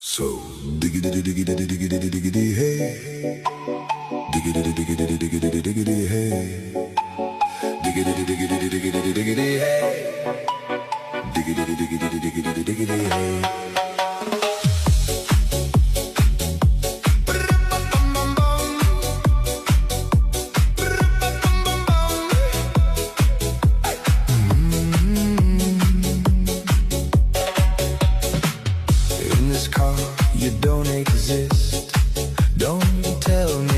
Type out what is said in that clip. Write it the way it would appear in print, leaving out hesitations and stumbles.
So diggity diggity diggity diggity hey, diggity diggity diggity diggity hey, diggity diggity diggity diggity hey, diggity diggity diggity diggity hey. In this car, you don't exist. Don't tell me